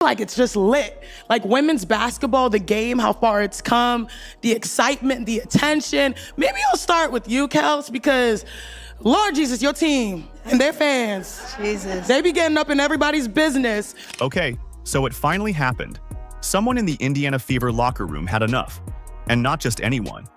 like it's just lit. Like women's basketball, the game, how far it's come, the excitement, the attention. Maybe I'll start with you, Kels, because Lord Jesus, your team and their fans, Jesus, they be getting up in everybody's business. Okay, so it finally happened. Someone in the Indiana Fever locker room had enough. And not just anyone.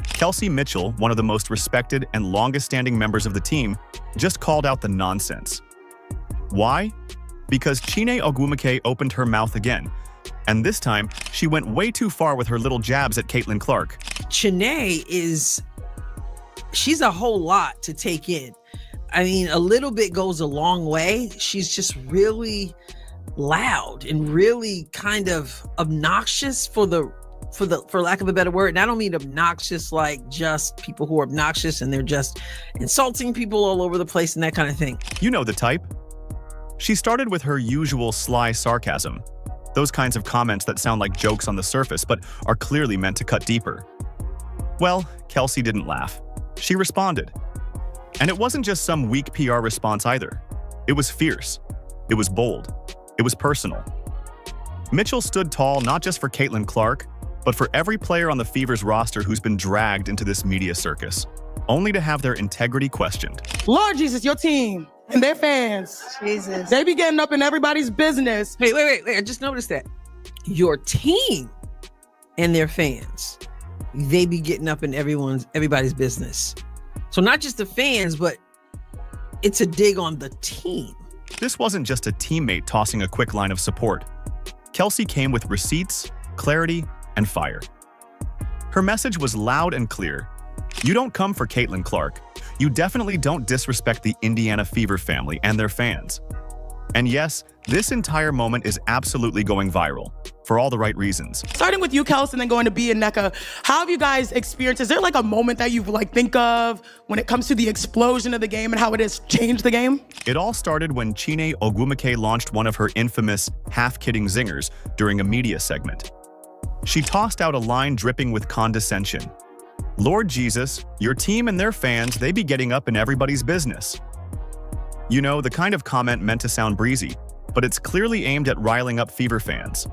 Kelsey Mitchell, one of the most respected and longest-standing members of the team, just called out the nonsense. Why? Because Chiney Ogwumike opened her mouth again, and this time she went way too far with her little jabs at Caitlin Clark. Chiney she's a whole lot to take in. I mean, a little bit goes a long way. She's just really loud and really kind of obnoxious for lack of a better word. And I don't mean obnoxious like just people who are obnoxious and they're just insulting people all over the place and that kind of thing. You know the type. She started with her usual sly sarcasm, those kinds of comments that sound like jokes on the surface but are clearly meant to cut deeper. Well, Kelsey didn't laugh. She responded. And it wasn't just some weak PR response either. It was fierce. It was bold. It was personal. Mitchell stood tall not just for Caitlin Clark, but for every player on the Fever's roster who's been dragged into this media circus, only to have their integrity questioned. Lord Jesus, your team and their fans, Jesus, they be getting up in everybody's business. Wait. I just noticed that. Your team and their fans, they be getting up in everybody's business. So not just the fans, but it's a dig on the team. This wasn't just a teammate tossing a quick line of support. Kelsey came with receipts, clarity, and fire. Her message was loud and clear. You don't come for Caitlin Clark. You definitely don't disrespect the Indiana Fever family and their fans. And yes, this entire moment is absolutely going viral, for all the right reasons. Starting with you, Kelsey, and then going to B and NECA, how have you guys experienced, is there like a moment that you think of when it comes to the explosion of the game and how it has changed the game? It all started when Chiney Ogwumike launched one of her infamous half-kidding zingers during a media segment. She tossed out a line dripping with condescension. Lord Jesus, your team and their fans, they be getting up in everybody's business. You know, the kind of comment meant to sound breezy, but it's clearly aimed at riling up Fever fans.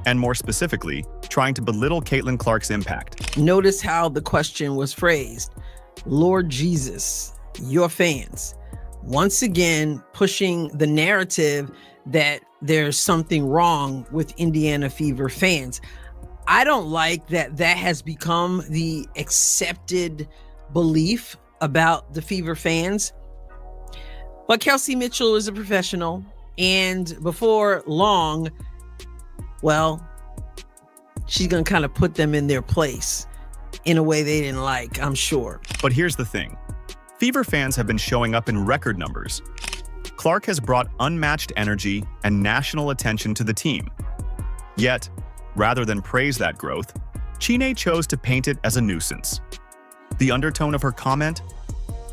And more specifically, trying to belittle Caitlin Clark's impact. Notice how the question was phrased. Lord Jesus, your fans. Once again, pushing the narrative that there's something wrong with Indiana Fever fans. I don't like that has become the accepted belief about the Fever fans. But Kelsey Mitchell is a professional, and before long, well, she's going to kind of put them in their place in a way they didn't like, I'm sure. But here's the thing. Fever fans have been showing up in record numbers. Clark has brought unmatched energy and national attention to the team. Yet, rather than praise that growth, Chiney chose to paint it as a nuisance. The undertone of her comment?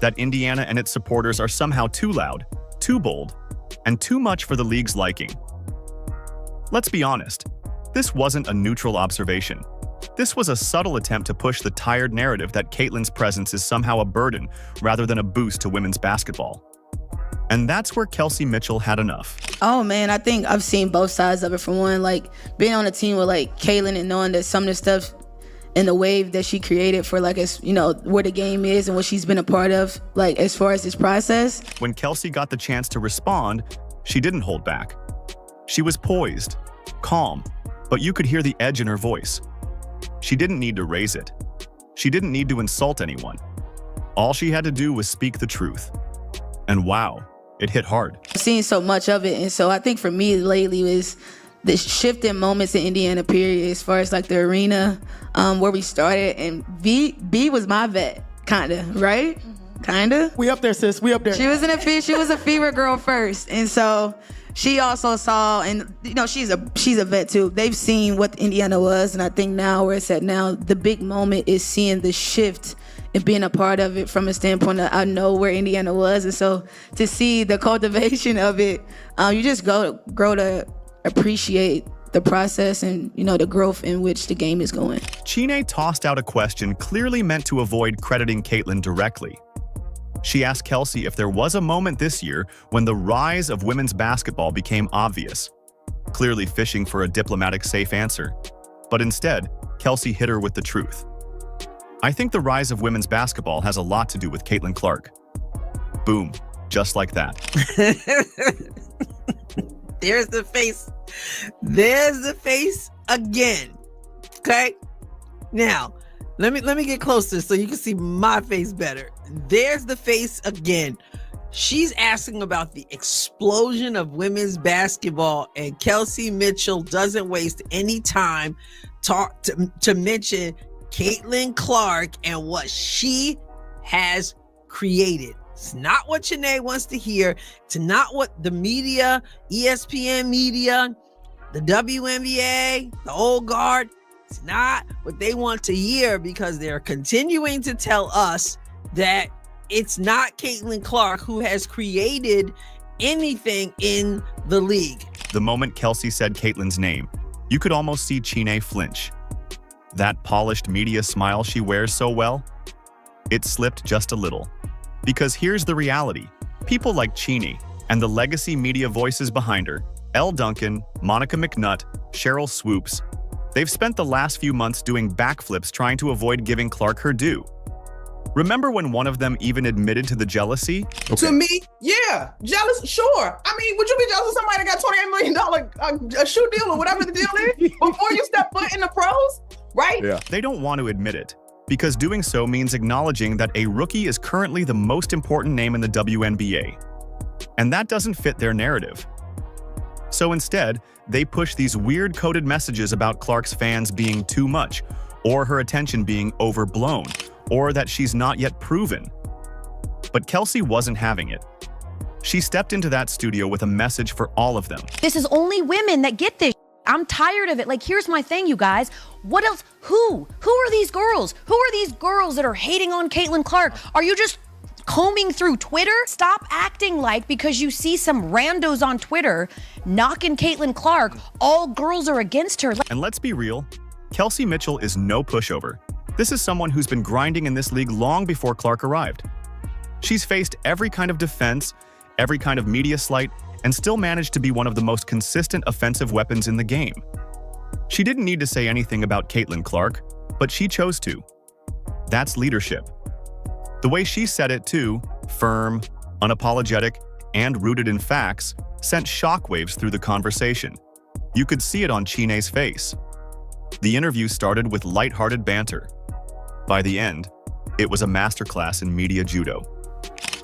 That Indiana and its supporters are somehow too loud, too bold, and too much for the league's liking. Let's be honest, this wasn't a neutral observation. This was a subtle attempt to push the tired narrative that Caitlin's presence is somehow a burden rather than a boost to women's basketball. And that's where Kelsey Mitchell had enough. Oh man, I think I've seen both sides of it. For one, like being on a team with like Caitlin and knowing that some of the stuff and the wave that she created for like, as you know, where the game is and what she's been a part of, like as far as this process. When Kelsey got the chance to respond, she didn't hold back. She was poised, calm, but you could hear the edge in her voice. She didn't need to raise it. She didn't need to insult anyone. All she had to do was speak the truth. And wow, it hit hard. I've seen so much of it, and so I think for me lately was the shift in moments in Indiana, period, as far as like the arena, where we started, and B was my vet, kinda, right? Kinda. We up there, sis. We up there. She was a Fever girl first, and so she also saw, and you know, she's a vet too. They've seen what Indiana was, and I think now where it's at now, the big moment is seeing the shift and being a part of it from a standpoint that I know where Indiana was, and so to see the cultivation of it, you just grow to appreciate the process and, you know, the growth in which the game is going. Chiney tossed out a question clearly meant to avoid crediting Caitlin directly. She asked Kelsey if there was a moment this year when the rise of women's basketball became obvious. clearly fishing for a diplomatic safe answer. But instead, Kelsey hit her with the truth. I think the rise of women's basketball has a lot to do with Caitlin Clark. Boom, just like that. There's the face. There's the face again. Okay? Now, let me get closer so you can see my face better. There's the face again. She's asking about the explosion of women's basketball, and Kelsey Mitchell doesn't waste any time to mention Caitlin Clark and what she has created. It's not what Janae wants to hear. It's not what the media, ESPN media, the WNBA, the old guard, it's not what they want to hear, because they're continuing to tell us that it's not Caitlin Clark who has created anything in the league. The moment Kelsey said Caitlin's name, you could almost see Chine flinch. That polished media smile she wears so well, it slipped just a little. Because here's the reality. People like Chine and the legacy media voices behind her, Elle Duncan, Monica McNutt, Cheryl Swoops, they've spent the last few months doing backflips trying to avoid giving Clark her due. Remember when one of them even admitted to the jealousy? To me, yeah, jealous, sure. I mean, would you be jealous of somebody that got $28 million a shoe deal or whatever the deal is before you step foot in the pros, right? Yeah. They don't want to admit it, because doing so means acknowledging that a rookie is currently the most important name in the WNBA. And that doesn't fit their narrative. So instead, they push these weird coded messages about Clark's fans being too much, or her attention being overblown, or that she's not yet proven. But Kelsey wasn't having it. She stepped into that studio with a message for all of them. This is only women that get this. I'm tired of it. Like, here's my thing, you guys. What else? Who are these girls? Who are these girls that are hating on Caitlin Clark? Are you just combing through Twitter? Stop acting like because you see some randos on Twitter knocking Caitlin Clark, all girls are against her. And let's be real, Kelsey Mitchell is no pushover. This is someone who's been grinding in this league long before Clark arrived. She's faced every kind of defense, every kind of media slight, and still managed to be one of the most consistent offensive weapons in the game. She didn't need to say anything about Caitlin Clark, but she chose to. That's leadership. The way she said it too, firm, unapologetic, and rooted in facts, sent shockwaves through the conversation. You could see it on Chine's face. The interview started with lighthearted banter. By the end, it was a masterclass in media judo.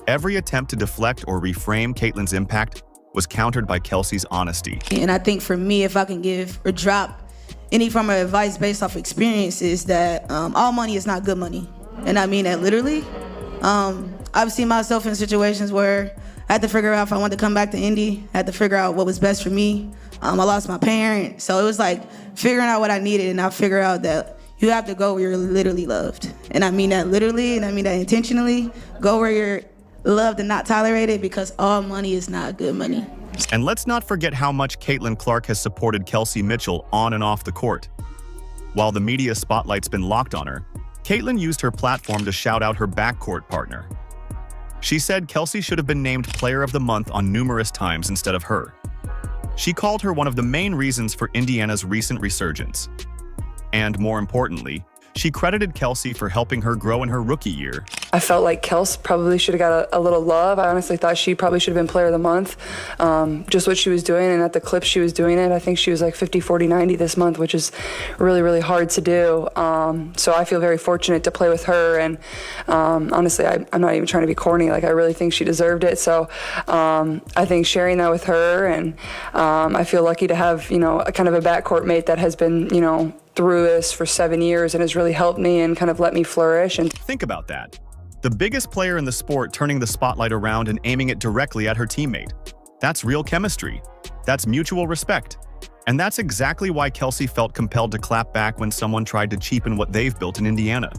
Every attempt to deflect or reframe Caitlin's impact was countered by Kelsey's honesty. And I think for me, if I can give or drop any form of advice based off experience, is that all money is not good money. And I mean that literally. I've seen myself in situations where I had to figure out if I wanted to come back to Indy. I had to figure out what was best for me. I lost my parent. So it was like figuring out what I needed, and I figured out that you have to go where you're literally loved. And I mean that literally, and I mean that intentionally. Go where you're loved and not tolerated, because all money is not good money. And let's not forget how much Caitlin Clark has supported Kelsey Mitchell on and off the court. While the media spotlight's been locked on her, Caitlin used her platform to shout out her backcourt partner. She said Kelsey should have been named Player of the Month on numerous times instead of her. She called her one of the main reasons for Indiana's recent resurgence. And more importantly, she credited Kelsey for helping her grow in her rookie year. I felt like Kels probably should have got a little love. I honestly thought she probably should have been Player of the Month. Just what she was doing, and at the clip she was doing it, I think she was like 50, 40, 90 this month, which is really, really hard to do. So I feel very fortunate to play with her, and honestly, I'm not even trying to be corny. Like, I really think she deserved it. So I think sharing that with her, and I feel lucky to have, a kind of a backcourt mate that has been, through this for 7 years and has really helped me and kind of let me flourish. And think about that. The biggest player in the sport turning the spotlight around and aiming it directly at her teammate. That's real chemistry. That's mutual respect. And that's exactly why Kelsey felt compelled to clap back when someone tried to cheapen what they've built in Indiana.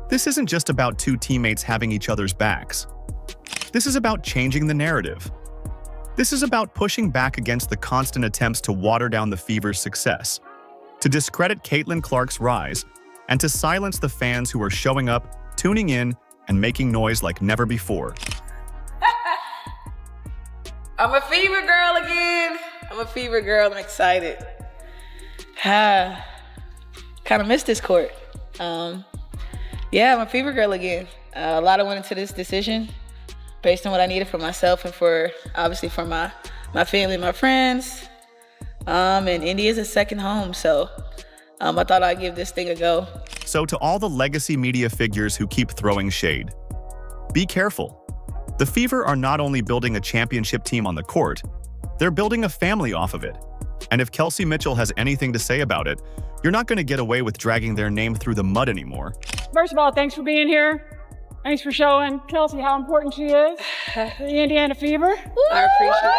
This isn't just about two teammates having each other's backs. This is about changing the narrative. This is about pushing back against the constant attempts to water down the Fever's success, to discredit Caitlin Clark's rise, and to silence the fans who are showing up, tuning in, and making noise like never before. I'm a Fever girl again. I'm a Fever girl. I'm excited. Kind of missed this court. Yeah, I'm a Fever girl again. A lot of went into this decision based on what I needed for myself and for, obviously, for my family, my friends. And India's a second home, so I thought I'd give this thing a go. So to all the legacy media figures who keep throwing shade, be careful. The Fever are not only building a championship team on the court, they're building a family off of it. And if Kelsey Mitchell has anything to say about it, you're not going to get away with dragging their name through the mud anymore. First of all, thanks for being here. Thanks for showing Kelsey how important she is. The Indiana Fever. I appreciate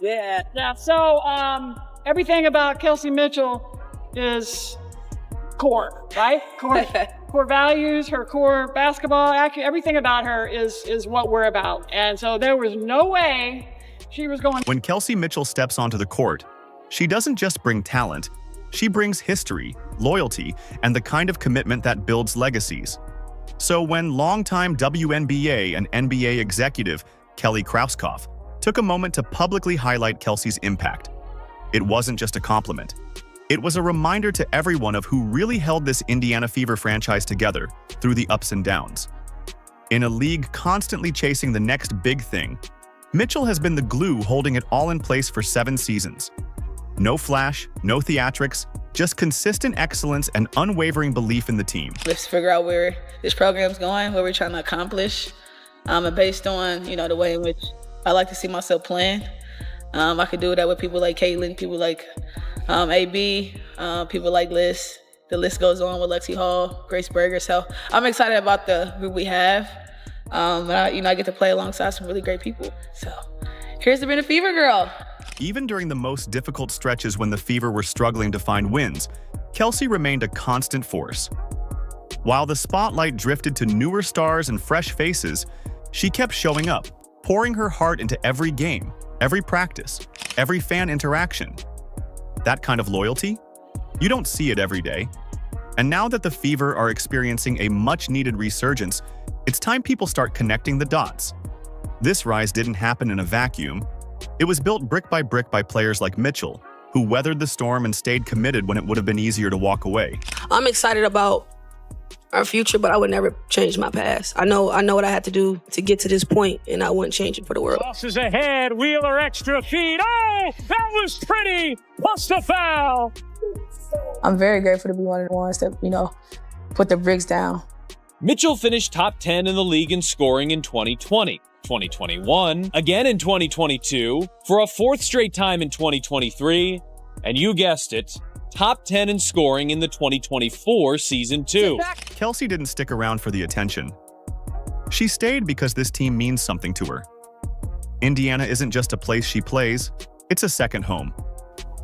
it. Yeah, so everything about Kelsey Mitchell is core, right? Core values, her core basketball, everything about her is what we're about. And so there was no way she was going. When Kelsey Mitchell steps onto the court, she doesn't just bring talent, she brings history, loyalty, and the kind of commitment that builds legacies. So when longtime WNBA and NBA executive Kelly Krauskopf took a moment to publicly highlight Kelsey's impact, it wasn't just a compliment. It was a reminder to everyone of who really held this Indiana Fever franchise together through the ups and downs. In a league constantly chasing the next big thing, Mitchell has been the glue holding it all in place for 7 seasons. No flash, no theatrics, just consistent excellence and unwavering belief in the team. Let's figure out where this program's going, what we're trying to accomplish. And based on, the way in which I like to see myself playing. I could do that with people like Caitlin, people like AB, people like Liz. The list goes on with Lexi Hall, Grace Berger. So I'm excited about the group we have. And I get to play alongside some really great people. So here's to being a Fever girl. Even during the most difficult stretches when the Fever were struggling to find wins, Kelsey remained a constant force. While the spotlight drifted to newer stars and fresh faces, she kept showing up, pouring her heart into every game, every practice, every fan interaction. That kind of loyalty? You don't see it every day. And now that the Fever are experiencing a much-needed resurgence, it's time people start connecting the dots. This rise didn't happen in a vacuum. It was built brick by players like Mitchell, who weathered the storm and stayed committed when it would have been easier to walk away. I'm excited about our future, but I would never change my past. I know what I had to do to get to this point, and I wouldn't change it for the world. Tosses ahead, Wheeler extra feet. Oh, that was pretty. Plus the foul. I'm very grateful to be one of the ones that, put the bricks down. Mitchell finished top 10 in the league in scoring in 2020, 2021, again in 2022, for a 4th straight time in 2023, and you guessed it, top 10 in scoring in the 2024 season 2. Kelsey didn't stick around for the attention. She stayed because this team means something to her. Indiana isn't just a place she plays, it's a second home.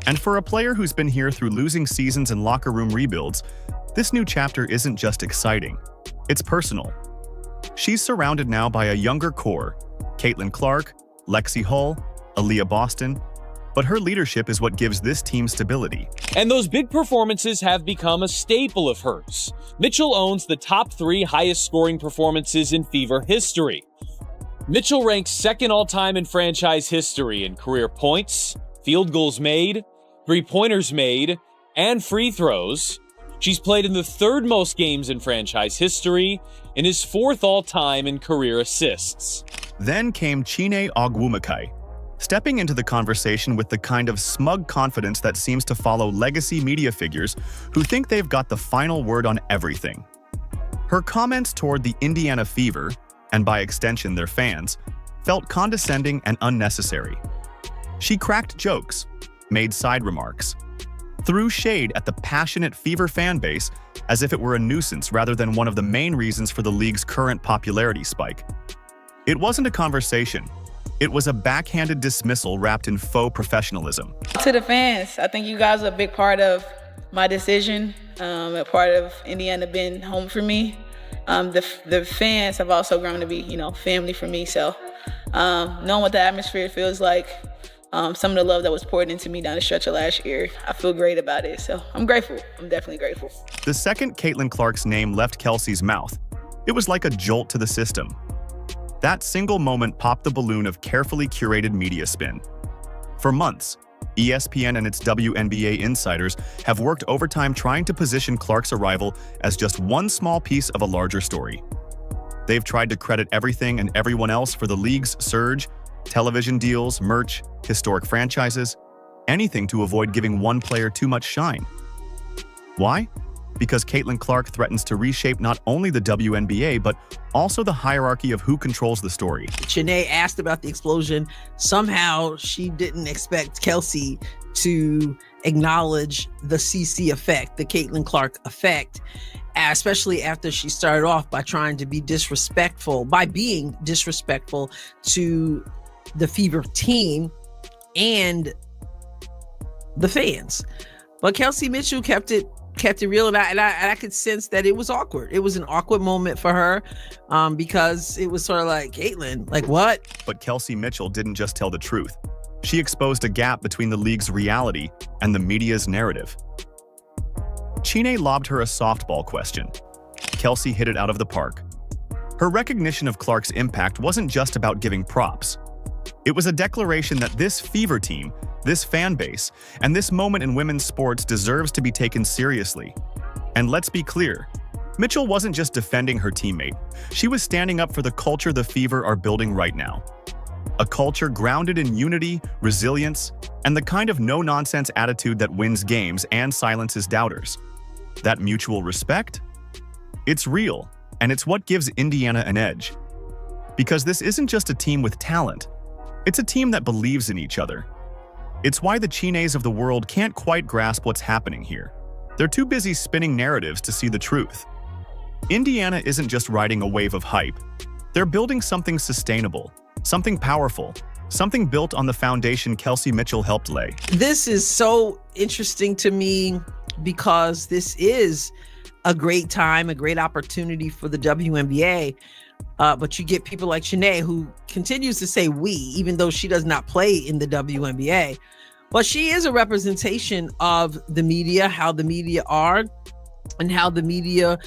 And for a player who's been here through losing seasons and locker room rebuilds, this new chapter isn't just exciting, it's personal. She's surrounded now by a younger core, Caitlin Clark, Lexi Hull, Aaliyah Boston, but her leadership is what gives this team stability. And those big performances have become a staple of hers. Mitchell owns the top 3 highest scoring performances in Fever history. Mitchell ranks 2nd all-time in franchise history in career points, field goals made, 3-pointers made, and free throws. She's played in the 3rd most games in franchise history and is 4th all-time in career assists. Then came Chiney Ogwumike, stepping into the conversation with the kind of smug confidence that seems to follow legacy media figures who think they've got the final word on everything. Her comments toward the Indiana Fever, and by extension their fans, felt condescending and unnecessary. She cracked jokes, made side remarks, threw shade at the passionate Fever fan base as if it were a nuisance rather than one of the main reasons for the league's current popularity spike. It wasn't a conversation. It was a backhanded dismissal wrapped in faux professionalism. To the fans, I think you guys are a big part of my decision, a part of Indiana being home for me. The fans have also grown to be, family for me. So knowing what the atmosphere feels like, some of the love that was poured into me down the stretch of last year, I feel great about it. So I'm grateful. I'm definitely grateful. The second Caitlin Clark's name left Kelsey's mouth, it was like a jolt to the system. That single moment popped the balloon of carefully curated media spin. For months, ESPN and its WNBA insiders have worked overtime trying to position Clark's arrival as just one small piece of a larger story. They've tried to credit everything and everyone else for the league's surge, television deals, merch, historic franchises, anything to avoid giving one player too much shine. Why? Because Caitlin Clark threatens to reshape not only the WNBA, but also the hierarchy of who controls the story. Shanae asked about the explosion. Somehow she didn't expect Kelsey to acknowledge the CC effect, the Caitlin Clark effect, especially after she started off by trying to be disrespectful, by being disrespectful to the Fever team and the fans. But Kelsey Mitchell kept it real, and I could sense that it was awkward. It was an awkward moment for her because it was sort of like, Caitlin, like what? But Kelsey Mitchell didn't just tell the truth. She exposed a gap between the league's reality and the media's narrative. Chine lobbed her a softball question. Kelsey hit it out of the park. Her recognition of Clark's impact wasn't just about giving props. It was a declaration that this Fever team, this fan base, and this moment in women's sports deserves to be taken seriously. And let's be clear, Mitchell wasn't just defending her teammate. She was standing up for the culture the Fever are building right now. A culture grounded in unity, resilience, and the kind of no-nonsense attitude that wins games and silences doubters. That mutual respect? It's real, and it's what gives Indiana an edge. Because this isn't just a team with talent. It's a team that believes in each other. It's why the Chines of the world can't quite grasp what's happening here. They're too busy spinning narratives to see the truth. Indiana isn't just riding a wave of hype. They're building something sustainable, something powerful, something built on the foundation Kelsey Mitchell helped lay. This is so interesting to me because this is a great time, a great opportunity for the WNBA. But you get people like Shanae who continues to say we, even though she does not play in the WNBA. But she is a representation of the media, how the media are, and how the media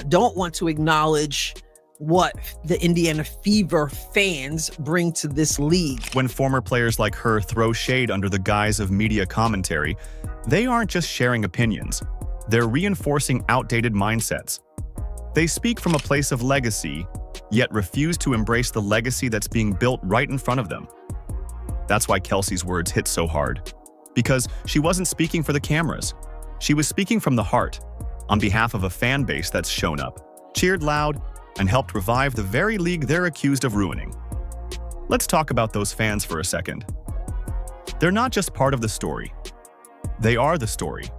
don't want to acknowledge what the Indiana Fever fans bring to this league. When former players like her throw shade under the guise of media commentary, they aren't just sharing opinions. They're reinforcing outdated mindsets. They speak from a place of legacy, yet refuse to embrace the legacy that's being built right in front of them. That's why Kelsey's words hit so hard. Because she wasn't speaking for the cameras. She was speaking from the heart, on behalf of a fan base that's shown up, cheered loud, and helped revive the very league they're accused of ruining. Let's talk about those fans for a second. They're not just part of the story. They are the story.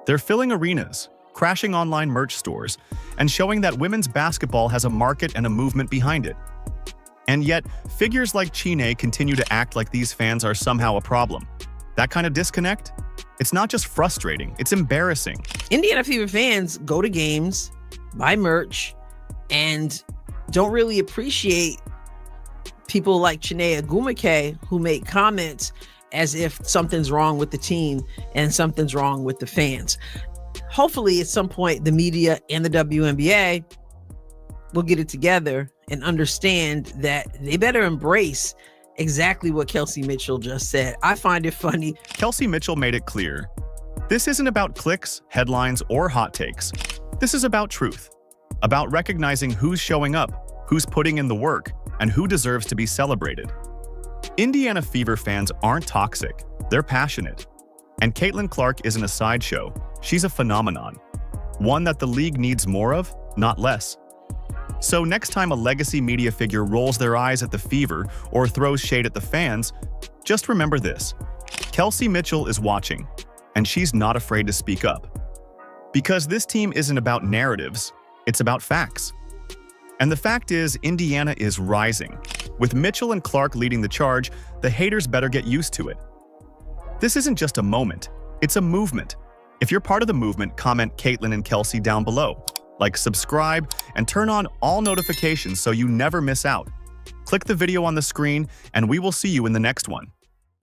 They're filling arenas, crashing online merch stores, and showing that women's basketball has a market and a movement behind it. And yet, figures like Chine continue to act like these fans are somehow a problem. That kind of disconnect? It's not just frustrating, it's embarrassing. Indiana Fever fans go to games, buy merch, and don't really appreciate people like Chinea Agumake who make comments as if something's wrong with the team and something's wrong with the fans. Hopefully, at some point, the media and the WNBA will get it together and understand that they better embrace exactly what Kelsey Mitchell just said. I find it funny. Kelsey Mitchell made it clear. This isn't about clicks, headlines, or hot takes. This is about truth, about recognizing who's showing up, who's putting in the work, and who deserves to be celebrated. Indiana Fever fans aren't toxic, they're passionate. And Caitlin Clark isn't a sideshow, she's a phenomenon. One that the league needs more of, not less. So next time a legacy media figure rolls their eyes at the Fever or throws shade at the fans, just remember this. Kelsey Mitchell is watching, and she's not afraid to speak up. Because this team isn't about narratives, it's about facts. And the fact is, Indiana is rising. With Mitchell and Clark leading the charge, the haters better get used to it. This isn't just a moment, it's a movement. If you're part of the movement, comment Caitlin and Kelsey down below. Like, subscribe, and turn on all notifications so you never miss out. Click the video on the screen, and we will see you in the next one.